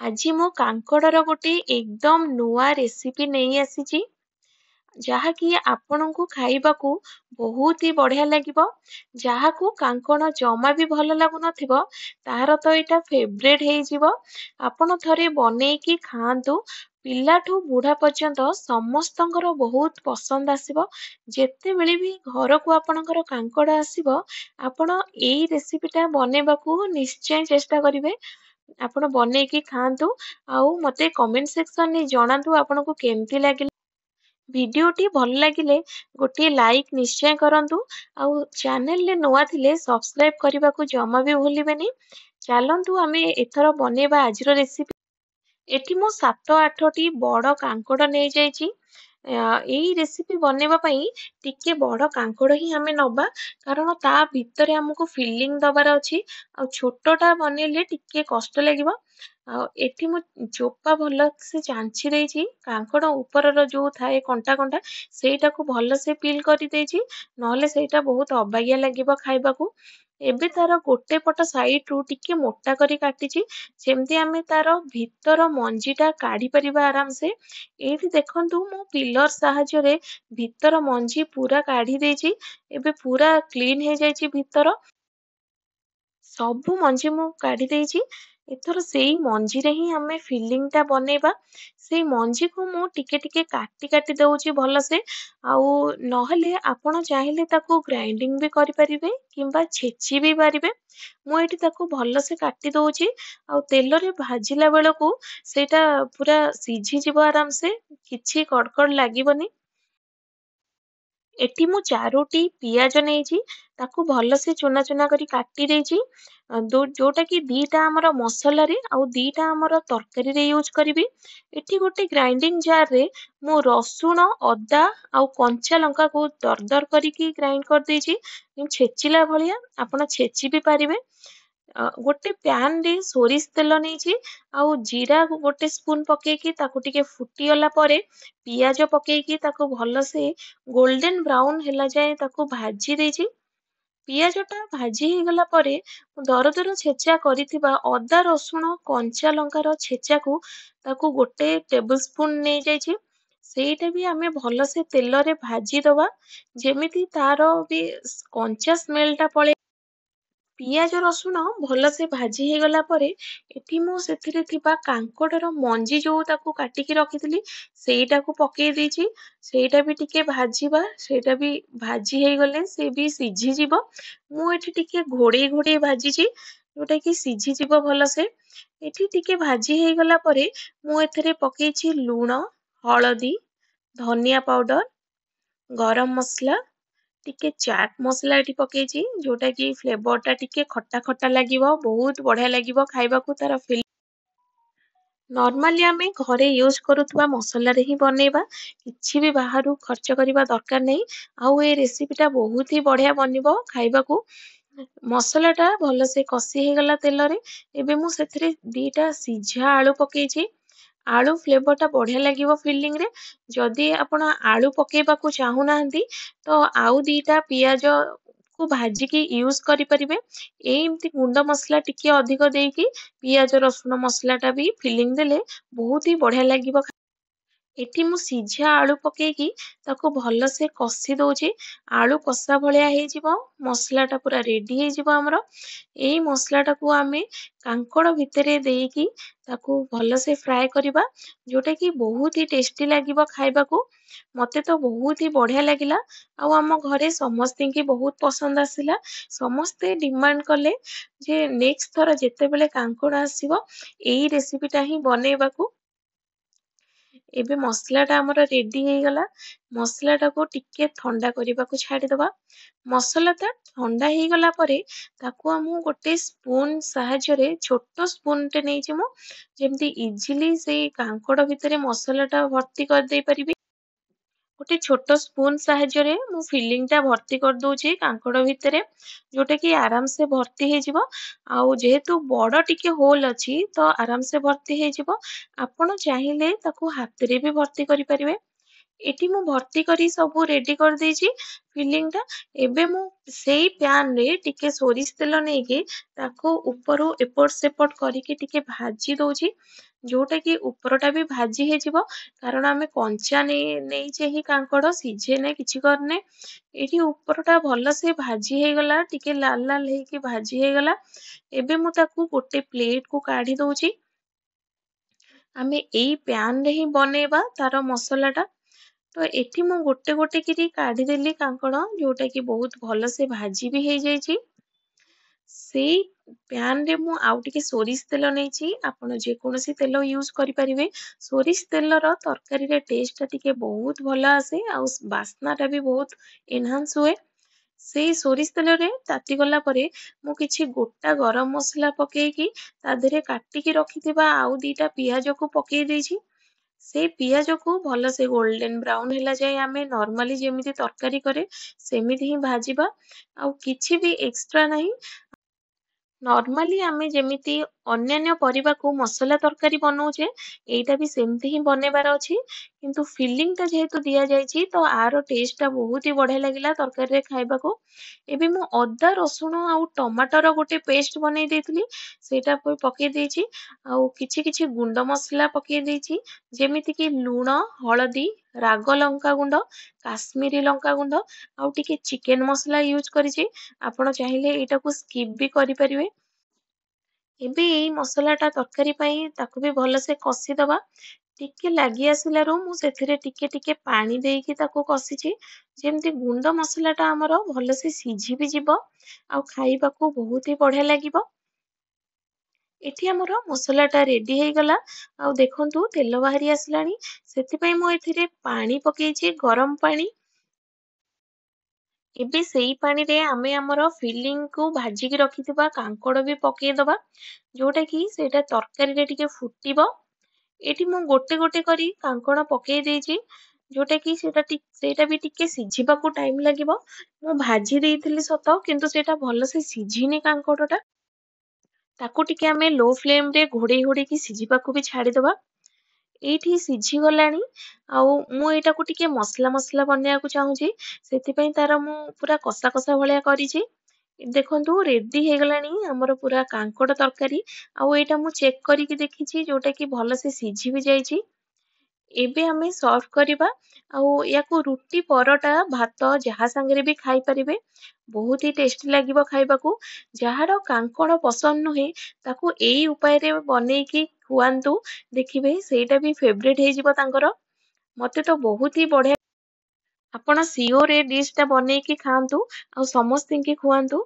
आज मु कांकड़र गोटे एकदम नुआ रेसिपी नहीं आसीची जहाँकि आपणको खाइबाकू बहुत ही बढ़िया लागिबो। जहाँकू कांकण जमा भी भल लागुनथिबो तार तो एटा फेवरेट हेजिबो। आपण थरे बनेइकी खाआंतु। पिलाठू बुढ़ा पर्यंत समस्तଙ୍କର बहुत पसंद आसिबो। जेतेबेले भी घरକୁ आपणकर कांकड़ आसिबो आपण एई रेसिपीटा बनेबाकू निश्चय चेष्टा करिवे। ଆପଣ बनेइकी खाआंतु आउ मते कमेंट सेक्शन रे जणांतु आपणको केमती लागिला। भिडियोटी भल लागिले गोटे लाइक निश्चय करंतु आउ चैनल रे नवा थिले सब्सक्राइब करबाकू जमा भी भूलिबेनी। चलंतु आमे एथर बनेबा आजिर रेसिपी। एठी मु 7-8टी बड़ कांकड़ नै जाइछि। एई रेसिपी बनेबा पई टिके बड़ कांकड़ ही आमे नबा कारण ता भितरे हमकु फिलिंग दबार अछि। आ छोटटा बनेले टिके कष्ट लागिबो। आ एठी मु चोपा भल से चांछि देइछि। कांकड़ ऊपरर जो थाए कंटा कंटा सेटाकू भल से पील करि देइछि। नहले सेटा बहुत अबागिया लागिबो खाइबाकू। एबे तार गोटे पट साइड रु टिके मोटा करी काटिछि जेमती आमे तार भितर मंजीटा काढ़ी परिबा आराम से। एठी देखंतु मु पिलर साहाय्य रे भितर मंजी पूरा काढ़ी देइछि। एबे पूरा क्लीन हे जाइछि भितर। ସବୁ ମଞ୍ଜି ମୁଁ କାଢି ଦେଇଛି। ଏଥର ସେଇ ମଞ୍ଜିରେ ହିଁ ଆମେ ଫିଲିଂ ଟା ବନେଇବା। ସେଇ ମଞ୍ଜିକୁ ମୁଁ ଟିକେ ଟିକେ କାଟି କାଟି ଦଉଛି ଭଲସେ। ଆଉ ନହେଲେ ଆପଣ ଚାହିଁଲେ ତାକୁ ଗ୍ରାଇଣ୍ଡିଙ୍ଗ ବି କରିପାରିବେ କିମ୍ବା ଛେଚି ବି ପାରିବେ। ମୁଁ ଏଠି ତାକୁ ଭଲସେ କାଟି ଦଉଛି ଆଉ ତେଲରେ ଭାଜିଲା ବେଳକୁ ସେଇଟା ପୁରା ସିଝିଯିବ ଆରାମସେ, କିଛି କଡ଼କଡ଼ ଲାଗିବନି। ଏଠି ମୁଁ 4ଟି ପିଆଜ ନେଇଛି, ତାକୁ ଭଲସେ ଚୁନା ଚୁନା କରି କାଟି ଦେଇଛି। ଯୋଉଟା କି ଦିଟା ଆମର ମସଲାରେ ଆଉ ଦିଟା ଆମର ତରକାରୀରେ ୟୁଜ କରିବି। ଏଠି ଗୋଟେ ଗ୍ରାଇଣ୍ଡିଙ୍ଗ ଜାରରେ ମୁଁ ରସୁଣ, ଅଦା ଆଉ କଞ୍ଚା ଲଙ୍କାକୁ ଦରଦର କରିକି ଗ୍ରାଇଣ୍ଡ କରିଦେଇଛି। ଛେଚିଲା ଭଳିଆ ଆପଣ ଛେଚି ବି ପାରିବେ। ଗୋଟେ ପ୍ୟାନ ରେ ସୋରିଷ ତେଲ ନେଇଛି ଆଉ ଜିରା ଗୋଟେ ସ୍ପୁନ ପକେଇକି ତାକୁ ଟିକେ ଫୁଟିଗଲା ପରେ ପିଆଜ ପକେଇକି ତାକୁ ଭଲସେ ଗୋଲ୍ଡେନ ବ୍ରାଉନ ହେଲା ଯାଏ ତାକୁ ଭାଜି ଦେଇଛି। ପିଆଜ ଟା ଭାଜି ହେଇଗଲା ପରେ ଦରଦର ଛେଚା କରିଥିବା ଅଦା, ରସୁଣ, କଞ୍ଚା ଲଙ୍କାର ଛେଚାକୁ ତାକୁ ଗୋଟେ ଟେବୁଲ ସ୍ପୁନ ନେଇଯାଇଛି। ସେଇଟା ବି ଆମେ ଭଲସେ ତେଲରେ ଭାଜି ଦବା ଯେମିତି ତାର ବି କଞ୍ଚା ସ୍ମେଲ ଟା ପଳେଇ। ପିଆଜ ରସୁଣ ଭଲସେ ଭାଜି ହେଇଗଲା ପରେ ଏଠି ମୁଁ ସେଥିରେ ଥିବା କାଙ୍କଡର ମଞ୍ଜି ଯୋଉ ତାକୁ କାଟିକି ରଖିଥିଲି ସେଇଟାକୁ ପକେଇ ଦେଇଛି। ସେଇଟା ବି ଟିକେ ଭାଜିବା, ସେଇଟା ବି ଭାଜି ହେଇଗଲେ ସେ ବି ସିଝିଯିବ। ମୁଁ ଏଠି ଟିକେ ଘୋଡେଇ ଘୋଡେଇ ଭାଜିଛି ଯୋଉଟା କି ସିଝିଯିବ ଭଲସେ। ଏଠି ଟିକେ ଭାଜି ହେଇଗଲା ପରେ ମୁଁ ଏଥିରେ ପକେଇଛି ଲୁଣ, ହଳଦୀ, ଧନିଆ ପାଉଡର, ଗରମ ମସଲା, ଟିକେ ଚାଟ ମସଲା ଏଠି ପକେଇଛି ଯୋଉଟା କି ଫ୍ଲେଭର ଟା ଟିକେ ଖଟା ଖଟା ଲାଗିବ, ବହୁତ ବଢିଆ ଲାଗିବ ଖାଇବାକୁ। ତାର ନର୍ମାଲି ଆମେ ଘରେ ୟୁଜ କରୁଥିବା ମସଲାରେ ହିଁ ବନେଇବା, କିଛି ବି ବାହାରୁ ଖର୍ଚ୍ଚ କରିବା ଦରକାର ନାହିଁ। ଆଉ ଏ ରେସିପି ଟା ବହୁତ ହି ବଢିଆ ବନିବ ଖାଇବାକୁ। ମସଲା ଟା ଭଲସେ କଷି ହେଇଗଲା ତେଲରେ। ଏବେ ମୁଁ ସେଥିରେ ଦିଟା ସିଝା ଆଳୁ ପକେଇଛି। ଆଳୁ ଫ୍ଲେଭର ଟା ବଢିଆ ଲାଗିବ ଫିଲିଂ ରେ। ଯଦି ଆପଣ ଆଳୁ ପକେଇବାକୁ ଚାହୁଁନାହାନ୍ତି ତ ଆଉ ଦିଟା ପିଆଜ କୁ ଭାଜିକି ୟୁଜ କରିପାରିବେ। ଏମିତି ଗୁଣ୍ଡ ମସଲା ଟିକେ ଅଧିକ ଦେଇକି ପିଆଜ ରସୁଣ ମସଲା ଟା ବି ଫିଲିଂ ଦେଲେ ବହୁତ ହି ବଢିଆ ଲାଗିବ। ଏଠି ମୁଁ ସିଝା ଆଳୁ ପକେଇକି ତାକୁ ଭଲସେ କଷି ଦଉଛି। ଆଳୁ କଷା ଭଳିଆ ହେଇଯିବ, ମସଲା ଟା ପୁରା ରେଡି ହେଇଯିବ ଆମର। ଏଇ ମସଲା ଟାକୁ ଆମେ କାଙ୍କଡ ଭିତରେ ଦେଇକି ତାକୁ ଭଲସେ ଫ୍ରାଏ କରିବା ଯୋଉଟା କି ବହୁତ ହି ଟେଷ୍ଟି ଲାଗିବ ଖାଇବାକୁ। ମତେ ତ ବହୁତ ହି ବଢିଆ ଲାଗିଲା ଆଉ ଆମ ଘରେ ସମସ୍ତିଙ୍କି ବହୁତ ପସନ୍ଦ ଆସିଲା। ସମସ୍ତେ ଡିମାଣ୍ଡ କଲେ ଯେ ନେକ୍ସଟ ଥର ଯେତେବେଳେ କାଙ୍କଡ ଆସିବ ଏଇ ରେସିପି ଟା ହିଁ ବନେଇବାକୁ। ଏବେ ମସଲା ଟା ଆମର ରେଡି ହେଇଗଲା। ମସଲା ଟାକୁ ଟିକେ ଥଣ୍ଡା କରିବାକୁ ଛାଡିଦବା। ମସଲା ଟା ଥଣ୍ଡା ହେଇଗଲା ପରେ ତାକୁ ମୁଁ ଗୋଟେ ସ୍ପୁନ ସାହାଯ୍ୟରେ, ଛୋଟ ସ୍ପୁନ ଟେ ନେଇଛି ମୁଁ, ଯେମିତି ଇଜିଲି ସେଇ କାଙ୍କଡ ଭିତରେ ମସଲା ଟା ଭର୍ତ୍ତି କରିଦେଇ ପାରିବି। ଗୋଟେ ଛୋଟ ସ୍ପୁନ ସାହାଯ୍ୟରେ ମୁଁ ଫିଲିଂ ଟା ଭର୍ତ୍ତି କରିଦଉଛି କାଙ୍କଡ ଭିତରେ ଯୋଉଟା କି ଆରାମସେ ଭର୍ତ୍ତି ହେଇଯିବ। ଆଉ ଯେହେତୁ ବଡ ଟିକେ ହୋଲ ଅଛି ତ ଆରାମସେ ଭର୍ତ୍ତି ହେଇଯିବ। ଆପଣ ଚାହିଁଲେ ତାକୁ ହାତରେ ବି ଭର୍ତ୍ତି କରିପାରିବେ। ଏଠି ମୁଁ ଭର୍ତ୍ତି କରି ସବୁ ରେଡି କରିଦେଇଛି ଫିଲିଂ ଟା। ଏବେ ମୁଁ ସେଇ ପ୍ୟାନ ରେ ଟିକେ ସୋରିଷ ତେଲ ନେଇକି ତାକୁ ଉପରୁ ଏପଟ ସେପଟ କରିକି ଟିକେ ଭାଜି ଦଉଛି, ଯୋଉଟା କି ଉପରଟା ବି ଭାଜି ହେଇଯିବ। କାରଣ ଆମେ କଞ୍ଚା ନେଇଛେ ହିଁ କାଙ୍କଡ, ସିଝେନେ କିଛି କରିନେ। ଏଇଠି ଉପରଟା ଭଲସେ ଭାଜି ହେଇଗଲା, ଟିକେ ଲାଲ ଲାଲ ହେଇକି ଭାଜି ହେଇଗଲା। ଏବେ ମୁଁ ତାକୁ ଗୋଟେ ପ୍ଲେଟ କୁ କାଢି ଦଉଛି। ଆମେ ଏଇ ପ୍ୟାନ ରେ ହିଁ ବନେଇବା ତାର ମସଲା ଟା। ତ ଏଠି ମୁଁ ଗୋଟେ ଗୋଟେ କିରି କାଢିଦେଲି କାଙ୍କଣ, ଯୋଉଟା କି ବହୁତ ଭଲସେ ଭାଜି ବି ହେଇଯାଇଛି। ସେଇ ପ୍ୟାନ ରେ ମୁଁ ଆଉ ଟିକେ ସୋରିଷ ତେଲ ନେଇଛି, ଆପଣ ଯେକୌଣସି ତେଲ ୟୁଜ କରିପାରିବେ। ସୋରିଷ ତେଲର ତରକାରୀରେ ଟେଷ୍ଟ ଟା ଟିକେ ବହୁତ ଭଲ ଆସେ, ଆଉ ବାସ୍ନା ଟା ବି ବହୁତ ଏନହାନ୍ସ ହୁଏ। ସେଇ ସୋରିଷ ତେଲରେ ତାତି ଗଲା ପରେ ମୁଁ କିଛି ଗୋଟା ଗରମ ମସଲା ପକେଇକି ତା ଦେହରେ କାଟିକି ରଖିଥିବା ଆଉ ଦିଟା ପିଆଜକୁ ପକେଇ ଦେଇଛି। ସେଇ ପିଆଜକୁ ଭଲସେ ଗୋଲ୍ଡେନ ବ୍ରାଉନ ହେଲା ଯାଏ ଆମେ ନର୍ମାଲି ଯେମିତି ତରକାରୀ କରେ ସେମିତି ହିଁ ଭାଜିବା, ଆଉ କିଛି ବି ଏକ୍ସଟ୍ରା ନାହିଁ। ନର୍ମାଲି ଆମେ ଯେମିତି ଅନ୍ୟାନ୍ୟ ପରିବାକୁ ମସଲା ତରକାରୀ ବନଉଛେ, ଏଇଟା ବି ସେମିତି ହିଁ ବନେଇବାର ଅଛି। କିନ୍ତୁ ଫିଲିଂ ଟା ଯେହେତୁ ଦିଆଯାଇଛି ତ ଆର ଟେଷ୍ଟ ଟା ବହୁତ ହି ବଢିଆ ଲାଗିଲା ତରକାରୀରେ ଖାଇବାକୁ। ଏବେ ମୁଁ ଅଦା ରସୁଣ ଆଉ ଟମାଟର ଗୋଟେ ପେଷ୍ଟ ବନେଇ ଦେଇଥିଲି, ସେଇଟା ପକେଇ ଦେଇଛି। ଆଉ କିଛି କିଛି ଗୁଣ୍ଡ ମସଲା ପକେଇ ଦେଇଛି, ଯେମିତି କି ଲୁଣ, ହଳଦୀ, ରାଗ ଲଙ୍କାଗୁଣ୍ଡ, କାଶ୍ମୀରୀ ଲଙ୍କାଗୁଣ୍ଡ, ଆଉ ଟିକେ ଚିକେନ ମସଲା ୟୁଜ କରିଛି। ଆପଣ ଚାହିଁଲେ ଏଇଟାକୁ ସ୍କିପ୍ ବି କରିପାରିବେ। ଏବେ ଏଇ ମସଲା ଟା ତରକାରୀ ପାଇଁ ତାକୁ ବି ଭଲସେ କଷିଦବା। ଟିକେ ଲାଗି ଆସିଲାରୁ ମୁଁ ସେଥିରେ ଟିକେ ଟିକେ ପାଣି ଦେଇକି ତାକୁ କଷିଛି, ଯେମିତି ଗୁଣ୍ଡ ମସଲା ଟା ଆମର ଭଲସେ ସିଝି ବି ଯିବ ଆଉ ଖାଇବାକୁ ବହୁତ ହି ବଢିଆ ଲାଗିବ। ଏଠି ଆମର ମସଲା ଟା ରେଡି ହେଇଗଲା, ଆଉ ଦେଖନ୍ତୁ ତେଲ ବାହାରି ଆସିଲାଣି। ସେଥିପାଇଁ ମୁଁ ଏଥିରେ ପାଣି ପକେଇଛି, ଗରମ ପାଣି। ଏବେ ସେଇ ପାଣିରେ ଆମେ ଆମର ଫିଲିଂ କୁ ଭାଜିକି ରଖିଥିବା କାଙ୍କଡ ବି ପକେଇଦବା, ଯୋଉଟା କି ସେଇଟା ତରକାରୀରେ ଟିକେ ଫୁଟିବ। ଏଠି ମୁଁ ଗୋଟେ ଗୋଟେ କରି କାଙ୍କଡ ପକେଇ ଦେଇଛି, ଯୋଉଟା କି ସେଇଟା ବି ଟିକେ ସିଝିବାକୁ ଟାଇମ ଲାଗିବ। ମୁଁ ଭାଜି ଦେଇଥିଲି ସତ, କିନ୍ତୁ ସେଇଟା ଭଲସେ ସିଝିନି କାଙ୍କଡ ଟା। ତାକୁ ଟିକେ ଆମେ ଲୋ ଫ୍ଲେମ ରେ ଘୋଡେଇ ଘୋଡେଇକି ସିଝିବାକୁ ବି ଛାଡିଦବା। ଏଇଠି ସିଝି ଗଲାଣି, ଆଉ ମୁଁ ଏଇଟାକୁ ଟିକେ ମସଲା ମସଲା ବନେଇବାକୁ ଚାହୁଁଛି। ସେଥିପାଇଁ ତାର ମୁଁ ପୁରା କଷା କଷା ଭଳିଆ କରିଛି। ଦେଖନ୍ତୁ ରେଡି ହେଇଗଲାଣି ଆମର ପୁରା କାଙ୍କଡ ତରକାରୀ। ଆଉ ଏଇଟା ମୁଁ ଚେକ୍ କରିକି ଦେଖିଛି, ଯୋଉଟା କି ଭଲସେ ସିଝି ବି ଯାଇଛି। ଏବେ ଆମେ ସର୍ଭ କରିବା, ଆଉ ୟାକୁ ରୁଟି, ପରଟା, ଭାତ ଯାହା ସାଙ୍ଗରେ ବି ଖାଇପାରିବେ। ବହୁତ ହି ଟେଷ୍ଟି ଲାଗିବ ଖାଇବାକୁ। ଯାହାର କାଙ୍କଡ ପସନ୍ଦ ନୁହେଁ ତାକୁ ଏଇ ଉପାୟରେ ବନେଇକି ଖୁଆନ୍ତୁ, ଦେଖିବେ ସେଇଟା ବି ଫେଭରେଟ ହେଇଯିବ ତାଙ୍କର। ମତେ ତ ବହୁତ ହି ବଢିଆ। ଆପଣ ସିଓର ଏ ଡିଶ ଟା ବନେଇକି ଖାଆନ୍ତୁ ଆଉ ସମସ୍ତଙ୍କୁ ଖୁଆନ୍ତୁ।